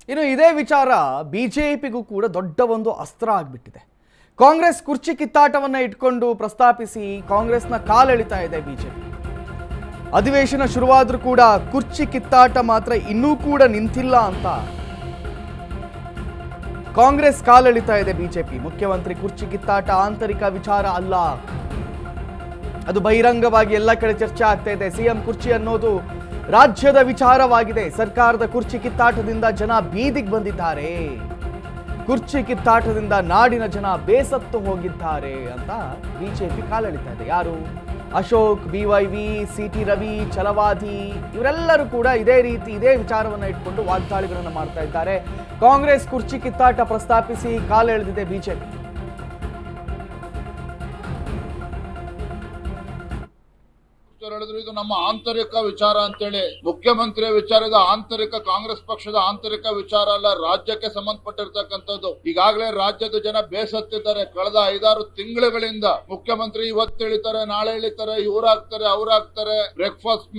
ಇನ್ನು ಇದೇ ವಿಚಾರ ಬಿಜೆಪಿಗೂ ಕೂಡ ದೊಡ್ಡ ಒಂದು ಅಸ್ತ್ರ ಆಗಿಬಿಟ್ಟಿದೆ. ಕಾಂಗ್ರೆಸ್ ಕುರ್ಚಿ ಕಿತ್ತಾಟವನ್ನು ಇಟ್ಕೊಂಡು ಪ್ರಸ್ತಾಪಿಸಿ ಕಾಂಗ್ರೆಸ್ನ ಕಾಲೆಳಿತಾ ಇದೆ ಬಿಜೆಪಿ. ಅಧಿವೇಶನ ಶುರುವಾದರೂ ಕೂಡ ಕುರ್ಚಿ ಕಿತ್ತಾಟ ಮಾತ್ರ ಇನ್ನೂ ಕೂಡ ನಿಂತಿಲ್ಲ ಅಂತ ಕಾಂಗ್ರೆಸ್ ಕಾಲೆಳಿತಾ ಇದೆ ಬಿಜೆಪಿ. ಮುಖ್ಯಮಂತ್ರಿ ಕುರ್ಚಿ ಕಿತ್ತಾಟ ಆಂತರಿಕ ವಿಚಾರ ಅಲ್ಲ, ಅದು ಬಹಿರಂಗವಾಗಿ ಎಲ್ಲ ಕಡೆ ಚರ್ಚೆ ಆಗ್ತಾ ಇದೆ. ಸಿಎಂ ಕುರ್ಚಿ ಅನ್ನೋದು ರಾಜ್ಯದ ವಿಚಾರವಾಗಿದೆ. ಸರ್ಕಾರದ ಕುರ್ಚಿ ಕಿತ್ತಾಟದಿಂದ ಜನ ಬೀದಿಗೆ ಬಂದಿದ್ದಾರೆ, ಕುರ್ಚಿ ಕಿತ್ತಾಟದಿಂದ ನಾಡಿನ ಜನ ಬೇಸತ್ತು ಹೋಗಿದ್ದಾರೆ ಅಂತ ಬಿಜೆಪಿ ಕಾಲೆಳಿತಾ ಇದೆ. ಯಾರು? ಅಶೋಕ್, BYV, CT ರವಿ, ಛಲವಾದಿ ಇವರೆಲ್ಲರೂ ಕೂಡ ಇದೇ ವಿಚಾರವನ್ನು ಇಟ್ಕೊಂಡು ವಾಗ್ದಾಳಿಗಳನ್ನು ಮಾಡ್ತಾ ಇದ್ದಾರೆ. ಕಾಂಗ್ರೆಸ್ ಕುರ್ಚಿ ಕಿತ್ತಾಟ ಪ್ರಸ್ತಾಪಿಸಿ ಕಾಲೆಳೆದಿದೆ ಬಿಜೆಪಿ. ಇದು ನಮ್ಮ ಆಂತರಿಕ ವಿಚಾರ ಅಂತೇಳಿ ಮುಖ್ಯಮಂತ್ರಿಯ ವಿಚಾರ, ಇದು ಆಂತರಿಕ ಕಾಂಗ್ರೆಸ್ ಪಕ್ಷದ ಆಂತರಿಕ ವಿಚಾರ ಅಲ್ಲ, ರಾಜ್ಯಕ್ಕೆ ಸಂಬಂಧಪಟ್ಟಿರ್ತಕ್ಕಂಥದ್ದು. ಈಗಾಗಲೇ ರಾಜ್ಯದ ಜನ ಬೇಸತ್ತಿದ್ದಾರೆ. ಕಳೆದ 5-6 ತಿಂಗಳುಗಳಿಂದ ಮುಖ್ಯಮಂತ್ರಿ ಇವತ್ತು ಹೇಳಿತಾರೆ, ನಾಳೆ ಹೇಳಿತಾರೆ, ಇವ್ರಾಗ್ತಾರೆ, ಅವ್ರಾಗ್ತಾರೆ, breakfast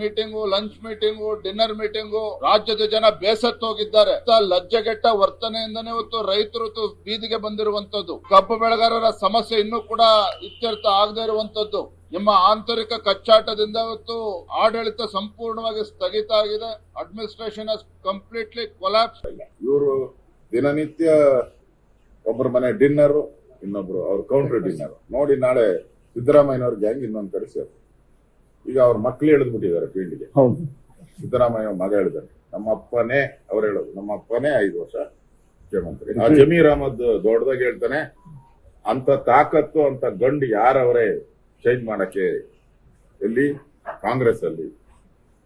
meeting, lunch meeting, dinner meeting. ರಾಜ್ಯದ ಜನ ಬೇಸತ್ತು ಹೋಗಿದ್ದಾರೆ. ಲಜ್ಜೆಗೆಟ್ಟ ವರ್ತನೆಯಿಂದನೇ ಇವತ್ತು ರೈತರು ಬೀದಿಗೆ ಬಂದಿರುವಂತದ್ದು. ಕಬ್ಬು ಬೆಳೆಗಾರರ ಸಮಸ್ಯೆ ಇನ್ನೂ ಕೂಡ ಇತ್ಯರ್ಥ ಆಗದೆ ಇರುವಂತದ್ದು. ನಿಮ್ಮ ಆಂತರಿಕ ಕಚ್ಚಾಟದಿಂದ ಇವತ್ತು ಆಡಳಿತ ಸಂಪೂರ್ಣವಾಗಿ ಸ್ಥಗಿತ ಆಗಿದೆ. Administration completely collapse. ಇವರು ದಿನನಿತ್ಯ ಒಬ್ಬರ ಮನೆ ಡಿನ್ನರ್, ಇನ್ನೊಬ್ರು ಅವ್ರ ಕೌಂಟರ್ ಡಿನ್ನರ್ ನೋಡಿ. ನಾಳೆ ಸಿದ್ದರಾಮಯ್ಯನವ್ರ ಗ್ಯಾಂಗ್ ಇನ್ನೊಂದ್ ಕಡೆ ಸೇರ್. ಈಗ ಅವ್ರ ಮಕ್ಳು ಎಳೆದ್ಬಿಟ್ಟಿದ್ದಾರೆ ಫೀಲ್ಡ್ಗೆ. ಸಿದ್ದರಾಮಯ್ಯ ಮಗ ಹೇಳಿದಾರೆ, ನಮ್ಮ ಅಪ್ಪನೇ ಅವ್ರು ಹೇಳೋದು, ನಮ್ಮ ಅಪ್ಪನೇ 5 ವರ್ಷ ಮುಖ್ಯಮಂತ್ರಿ. ಆ ಜಮೀರ್ ಅಹಮದ್ ದೊಡ್ಡದಾಗಿ ಹೇಳ್ತಾನೆ, ಅಂತ ತಾಕತ್ತು ಅಂತ ಗಂಡು ಯಾರವರೇ ಚೇಂಜ್ ಮಾಡಕ್ಕೆ ಎಲ್ಲಿ ಕಾಂಗ್ರೆಸ್ ಅಲ್ಲಿ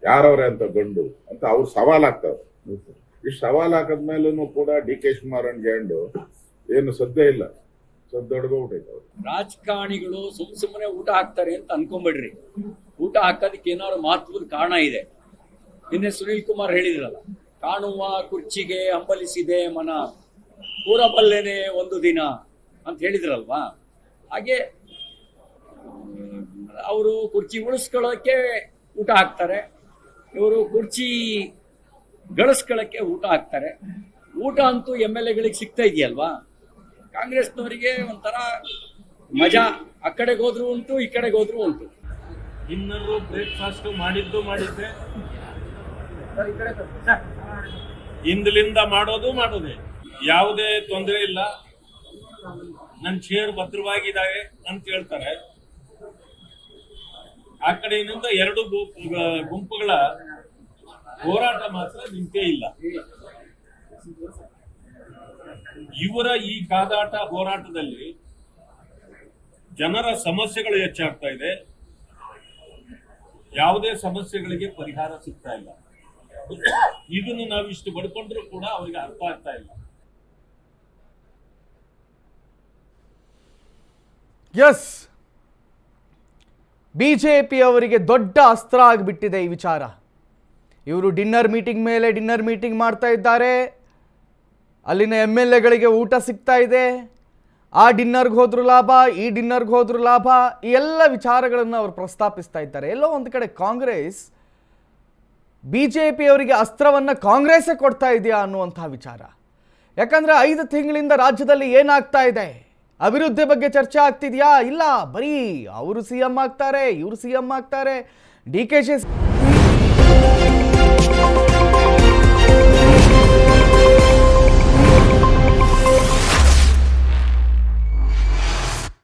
ಯಾರವ್ರೆ ಅಂತ ಗಂಡು ಅಂತ ಅವ್ರು ಸವಾಲಾಗ್ತಾವ್ರೆ. ಇಷ್ಟು ಸವಾಲ್ ಹಾಕದ್ಮೇಲೂ ಕೂಡ DK ಶಿವಕುಮಾರನ್ ಗ್ಯಾಂಡು ಏನು ಸದ್ಯ ಇಲ್ಲ, ಸದ್ದೊಡ್ಗೋಗ್ಬಿಟ್ಟೈತೆ. ರಾಜಕಾರಣಿಗಳು ಸುಮ್ಮನೆ ಊಟ ಹಾಕ್ತಾರೆ ಅಂತ ಅನ್ಕೊಂಬಿಡ್ರಿ. ಊಟ ಹಾಕೋದಕ್ಕೆ ಏನಾದ್ರು ಮಹತ್ವದ ಕಾರಣ ಇದೆ. ನಿನ್ನೆ ಸುನೀಲ್ ಕುಮಾರ್ ಹೇಳಿದ್ರಲ್ಲ, ಕಾಣುವ ಕುರ್ಚಿಗೆ ಹಂಬಲಿಸಿದೆ ಮನ, ಕೂರಬಲ್ಲೇನೆ ಒಂದು ದಿನ ಅಂತ ಹೇಳಿದ್ರಲ್ವಾ. ಹಾಗೆ ಅವರು ಕುರ್ಚಿ ಉಳಿಸ್ಕೊಳ್ಳೋಕೆ ಊಟ ಹಾಕ್ತಾರೆ, ಇವರು ಕುರ್ಚಿ ಗಳಿಸ್ಕೊಳ್ಳೋಕೆ ಊಟ ಹಾಕ್ತಾರೆ. ಊಟ ಅಂತೂ MLAಗಳಿಗೆ ಸಿಗ್ತಾ ಇದೆಯಲ್ವಾ. ಕಾಂಗ್ರೆಸ್ನವರಿಗೆ ಒಂಥರ ಮಜಾ, ಆ ಕಡೆಗೆ ಹೋದ್ರು ಉಂಟು, ಈ ಕಡೆಗೆ ಹೋದ್ರು ಉಂಟು. ಡಿನ್ನರು ಬ್ರೇಕ್ಫಾಸ್ಟ್ ಮಾಡಿದ್ದೆ, ಹಿಂದಲಿಂದ ಮಾಡೋದೇ, ಯಾವುದೇ ತೊಂದರೆ ಇಲ್ಲ, ನನ್ನ ಶೇರ್ ಭದ್ರವಾಗಿದ್ದಾವೆ ಅಂತ ಹೇಳ್ತಾರೆ. ಆ ಕಡೆಯಿಂದ 2 ಗುಂಪುಗಳ ಹೋರಾಟ ಮಾತ್ರ ನಿಂತೇ ಇಲ್ಲ. ಇವರ ಈ ಕಾದಾಟ ಹೋರಾಟದಲ್ಲಿ ಜನರ ಸಮಸ್ಯೆಗಳು ಹೆಚ್ಚಾಗ್ತಾ ಇದೆ, ಯಾವುದೇ ಸಮಸ್ಯೆಗಳಿಗೆ ಪರಿಹಾರ ಸಿಗ್ತಾ ಇಲ್ಲ. ಇದನ್ನು ನಾವು ಇಷ್ಟು ಬಡ್ಕೊಂಡ್ರು ಕೂಡ ಅವರಿಗೆ ಅರ್ಥ ಆಗ್ತಾ ಇಲ್ಲ. ಎಸ್, ಬಿಜೆಪಿ ಅವರಿಗೆ ದೊಡ್ಡ ಅಸ್ತ್ರ ಆಗಿಬಿಟ್ಟಿದೆ ಈ ವಿಚಾರ. ಇವರು ಡಿನ್ನರ್ ಮೀಟಿಂಗ್ ಮೇಲೆ ಡಿನ್ನರ್ ಮೀಟಿಂಗ್ ಮಾಡ್ತಾ ಇದ್ದಾರೆ, ಅಲ್ಲಿನ MLAಗಳಿಗೆ ಊಟ ಸಿಗ್ತಾ ಇದೆ, ಆ ಡಿನ್ನರ್ಗೆ ಹೋದ್ರು ಲಾಭ, ಈ ಡಿನ್ನರ್ಗೆ ಹೋದ್ರು ಲಾಭ, ಈ ಎಲ್ಲ ವಿಚಾರಗಳನ್ನು ಅವರು ಪ್ರಸ್ತಾಪಿಸ್ತಾ ಇದ್ದಾರೆ. ಎಲ್ಲೋ ಒಂದು ಕಡೆ ಕಾಂಗ್ರೆಸ್ ಬಿಜೆಪಿ ಅವರಿಗೆ ಅಸ್ತ್ರವನ್ನು ಕಾಂಗ್ರೆಸ್ಸೇ ಕೊಡ್ತಾ ಇದೆಯಾ ಅನ್ನುವಂಥ ವಿಚಾರ. ಯಾಕಂದರೆ 5 ತಿಂಗಳಿಂದ ರಾಜ್ಯದಲ್ಲಿ ಏನಾಗ್ತಾ ಇದೆ, ಅಭಿವೃದ್ಧಿ ಬಗ್ಗೆ ಚರ್ಚೆ ಆಗ್ತಿದೆಯಾ? ಇಲ್ಲ, ಬರೀ ಅವರು CM ಆಗ್ತಾರೆ, ಇವರು CM ಆಗ್ತಾರೆ, DK